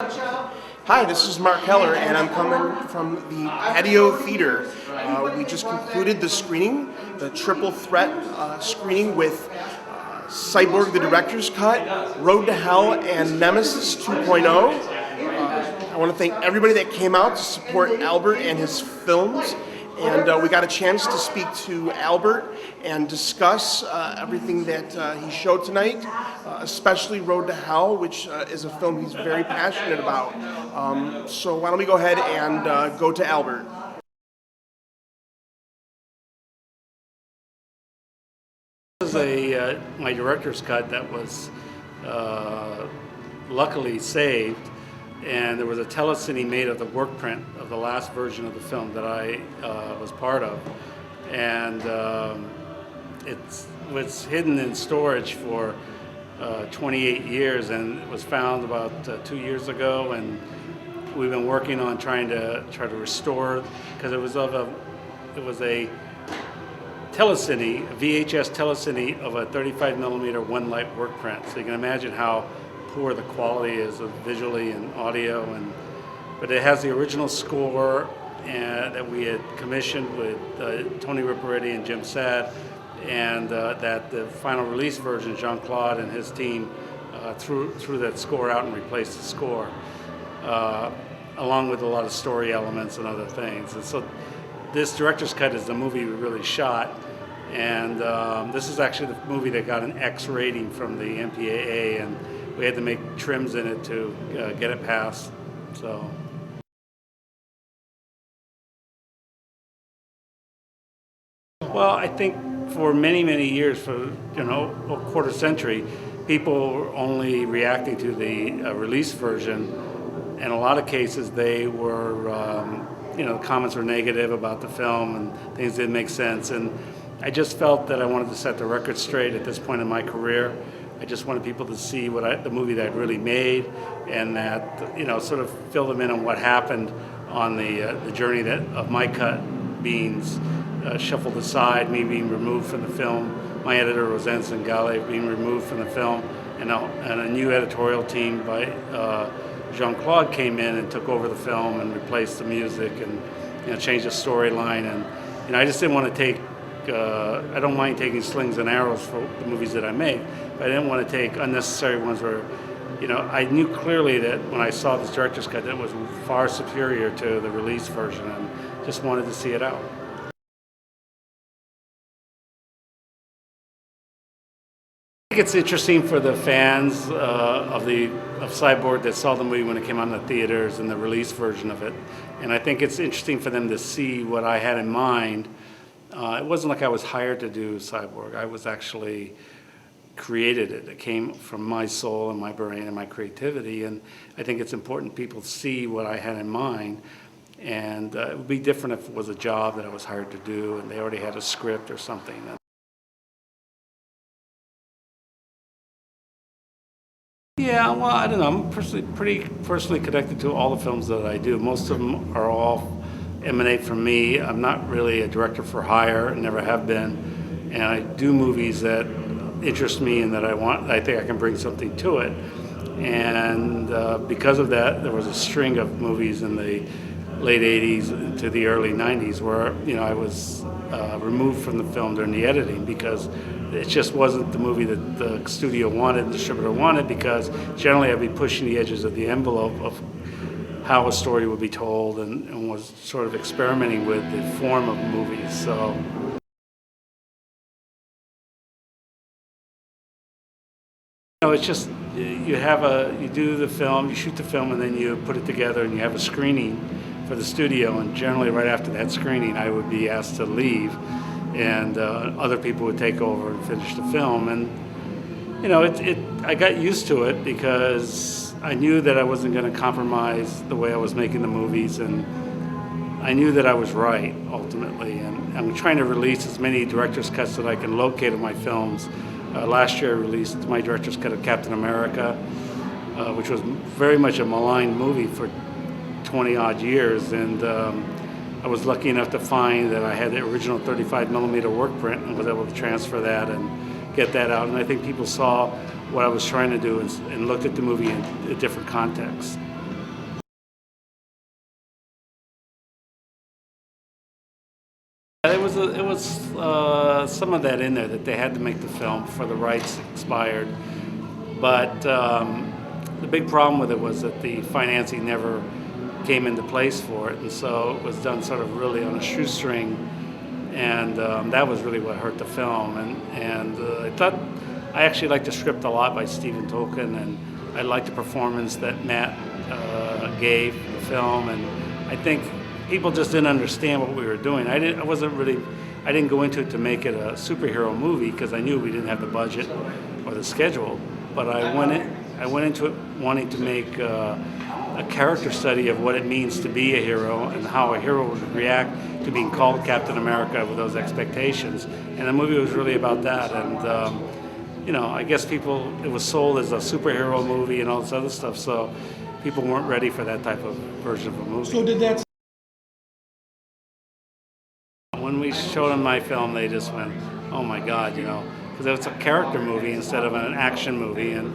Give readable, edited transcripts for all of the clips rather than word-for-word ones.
Hi, this is Mark Heller, and I'm coming from the PATIO Theater. We just concluded the screening, the triple threat screening with Cyborg, the Director's Cut, Road to Hell, and Nemesis 2.0. I want to thank everybody that came out to support Albert and his films. And we got a chance to speak to Albert and discuss everything that he showed tonight, especially Road to Hell, which is a film he's very passionate about. So why don't we go ahead and go to Albert. This is my director's cut that was luckily saved. And there was a telecine made of the work print of the last version of the film that I was part of. And it was hidden in storage for 28 years, and it was found about 2 years ago. And we've been working on trying to restore, because it was a telecine, a VHS telecine of a 35 millimeter one light work print. So you can imagine how poor the quality is of visually and audio, but it has the original score that we had commissioned with Tony Ripperetti and Jim Sad, and that the final release version, Jean-Claude and his team threw that score out and replaced the score, along with a lot of story elements and other things. And so this director's cut is the movie we really shot, and this is actually the movie that got an X rating from the MPAA, and we had to make trims in it to get it passed. So. Well, I think for many, many years, for a quarter century, people were only reacting to the release version. In a lot of cases, they were, the comments were negative about the film and things didn't make sense. And I just felt that I wanted to set the record straight at this point in my career. I just wanted people to see the movie that I'd really made, and that sort of fill them in on what happened on the journey of my cut being shuffled aside, me being removed from the film, my editor Roseanne Zingale being removed from the film, and a new editorial team by Jean-Claude came in and took over the film and replaced the music and changed the storyline. And I just didn't want to take. I don't mind taking slings and arrows for the movies that I make, but I didn't want to take unnecessary ones where, I knew clearly that when I saw this director's cut that it was far superior to the release version, and just wanted to see it out. I think it's interesting for the fans of Cyborg that saw the movie when it came out in the theaters and the release version of it, and I think it's interesting for them to see what I had in mind. It wasn't like I was hired to do Cyborg. I was actually created it. It came from my soul and my brain and my creativity, and I think it's important people see what I had in mind. And it would be different if it was a job that I was hired to do and they already had a script or something. Yeah, well, I don't know. I'm pretty personally connected to all the films that I do. Most of them are all emanate from me. I'm not really a director for hire, never have been, and I do movies that interest me and that I think I can bring something to it. And because of that, there was a string of movies in the late 80s to the early 90s where I was removed from the film during the editing because it just wasn't the movie that the studio wanted, the distributor wanted, because generally I'd be pushing the edges of the envelope of how a story would be told, and was sort of experimenting with the form of movies. So. It's just you do the film, you shoot the film, and then you put it together, and you have a screening for the studio. And generally, right after that screening, I would be asked to leave, and other people would take over and finish the film. And I got used to it because I knew that I wasn't going to compromise the way I was making the movies, and I knew that I was right ultimately. And I'm trying to release as many director's cuts that I can locate of my films. Last year I released my director's cut of Captain America, which was very much a maligned movie for 20 odd years, and I was lucky enough to find that I had the original 35 millimeter work print and was able to transfer that and get that out. And I think people saw what I was trying to do and looked at the movie in a different context. It was some of that in there that they had to make the film before the rights expired, but the big problem with it was that the financing never came into place for it, and so it was done sort of really on a shoestring, and that was really what hurt the film. And I actually liked the script a lot by Stephen Tolkien, and I liked the performance that Matt gave the film, and I think people just didn't understand what we were doing. I didn't go into it to make it a superhero movie because I knew we didn't have the budget or the schedule, but I went into it wanting to make a character study of what it means to be a hero and how a hero would react to being called Captain America with those expectations. And the movie was really about that. And I guess it was sold as a superhero movie and all this other stuff, so people weren't ready for that type of version of a movie. So did that? When we showed them my film, they just went, "Oh my God," because it was a character movie instead of an action movie. And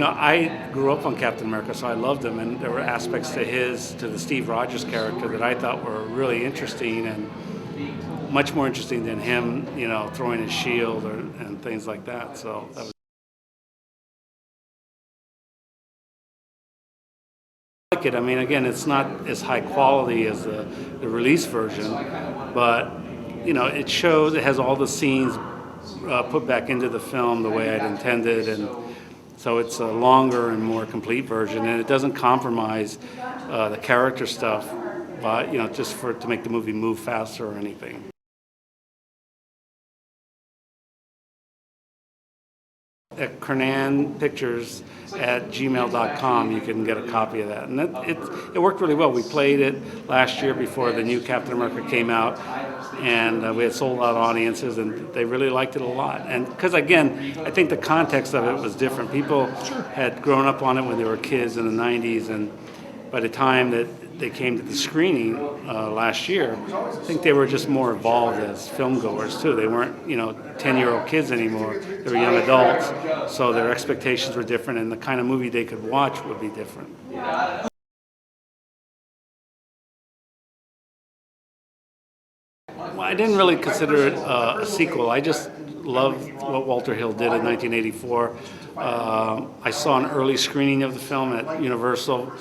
I grew up on Captain America, so I loved him, and there were aspects to the Steve Rogers character that I thought were really interesting, and much more interesting than him, throwing his shield and things like that. So that was. Like it. I mean, again, it's not as high quality as the release version, but it has all the scenes put back into the film the way I'd intended, and so it's a longer and more complete version, and it doesn't compromise the character stuff, but just to make the movie move faster or anything. At KernanPictures@gmail.com, you can get a copy of that, and it worked really well. We played it last year before the new Captain America came out, and we had sold out audiences, and they really liked it a lot. And because again, I think the context of it was different. People had grown up on it when they were kids in the '90s, and by the time that they came to the screening last year, I think they were just more evolved as film goers too. They weren't 10-year-old kids anymore. They were young adults, so their expectations were different, and the kind of movie they could watch would be different. Well, I didn't really consider it a sequel. I just loved what Walter Hill did in 1984. I saw an early screening of the film at Universal,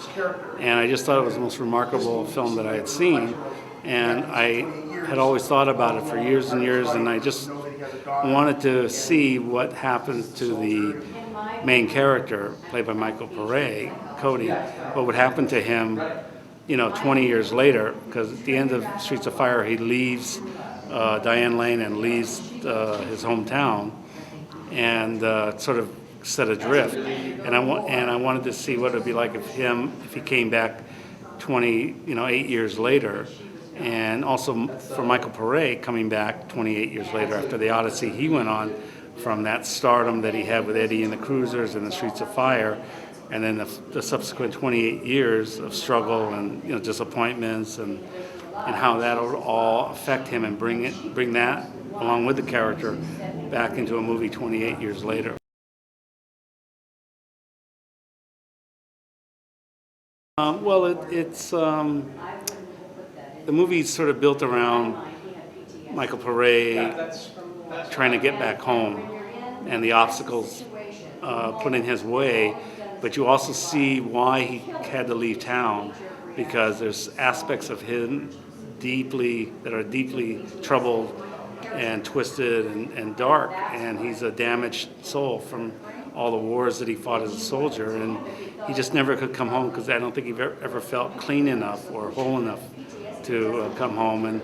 and I just thought it was the most remarkable film that I had seen. And I had always thought about it for years and years, and I just wanted to see what happens to the main character, played by Michael Pare, Cody, what would happen to him 20 years later, because at the end of Streets of Fire, he leaves Diane Lane and leaves his hometown, and sort of set adrift. And I wanted to see what it would be like if he came back 8 years later, and also for Michael Pare coming back 28 years later after the odyssey he went on from that stardom that he had with Eddie and the Cruisers and the Streets of Fire. And then the subsequent 28 years of struggle and disappointments and how that will all affect him and bring that along with the character back into a movie 28 years later. The movie's sort of built around Michael Pare trying to get back home and the obstacles put in his way. But you also see why he had to leave town, because there's aspects of him that are deeply troubled and twisted and dark, and he's a damaged soul from all the wars that he fought as a soldier, and he just never could come home because I don't think he ever felt clean enough or whole enough to come home. And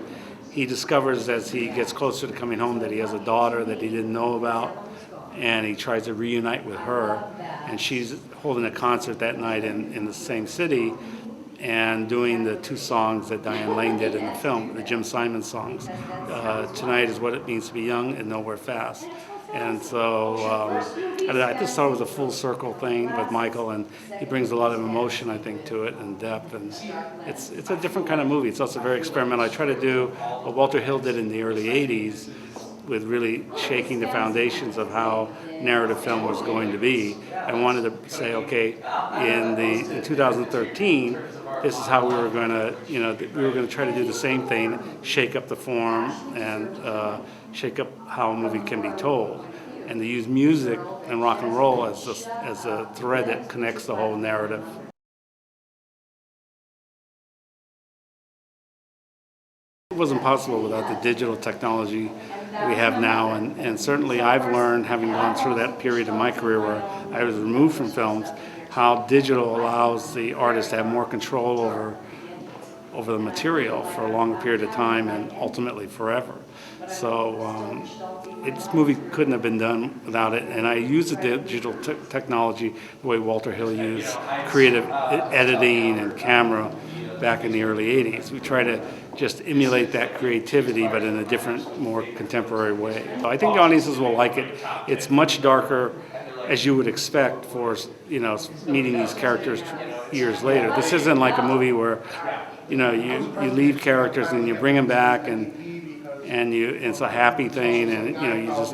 he discovers as he gets closer to coming home that he has a daughter that he didn't know about, and he tries to reunite with her, and she's holding a concert that night in the same city and doing the two songs that Diane Lane did in the film, the Jim Simon songs. Tonight is What It Means to Be Young and Nowhere Fast. And so I just thought it was a full circle thing with Michael, and he brings a lot of emotion, I think, to it and depth, and it's a different kind of movie. It's also very experimental. I try to do what Walter Hill did in the early '80s, with really shaking the foundations of how narrative film was going to be. I wanted to say, okay, in 2013, this is how we were going to, we were going to try to do the same thing, shake up the form and shake up how a movie can be told, and to use music and rock and roll as a thread that connects the whole narrative. It wasn't possible without the digital technology we have now, and certainly I've learned, having gone through that period in my career where I was removed from films, how digital allows the artist to have more control over the material for a longer period of time and ultimately forever. So this movie couldn't have been done without it, and I use the digital technology the way Walter Hill used creative editing and camera back in the early 80s. We try to just emulate that creativity, but in a different, more contemporary way. So I think the audiences will like it. It's much darker, as you would expect for meeting these characters years later. This isn't like a movie where you leave characters and you bring them back and it's a happy thing, and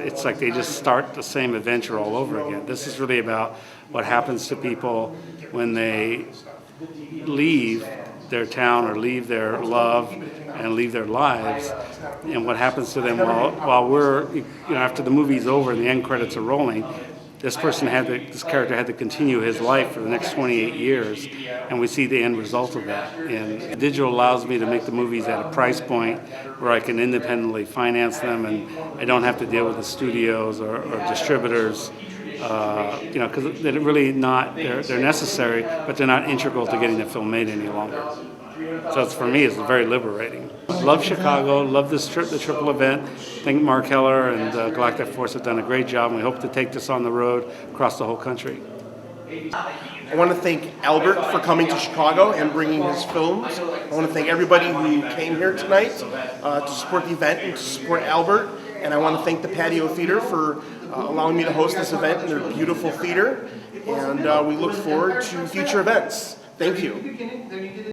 it's like they just start the same adventure all over again. This is really about what happens to people when they leave their town or leave their love and leave their lives, and what happens to them while we're after the movie's over and the end credits are rolling. This character had to continue his life for the next 28 years, and we see the end result of that. And digital allows me to make the movies at a price point where I can independently finance them, and I don't have to deal with the studios or distributors, because they're really they're necessary, but they're not integral to getting the film made any longer. So for me, it's very liberating. Love Chicago, love the triple event. I think Mark Heller and Galactic Force have done a great job, and we hope to take this on the road across the whole country. I want to thank Albert for coming to Chicago and bringing his films. I want to thank everybody who came here tonight to support the event and to support Albert. And I want to thank the Patio Theater for allowing me to host this event in their beautiful theater. And we look forward to future events. Thank you.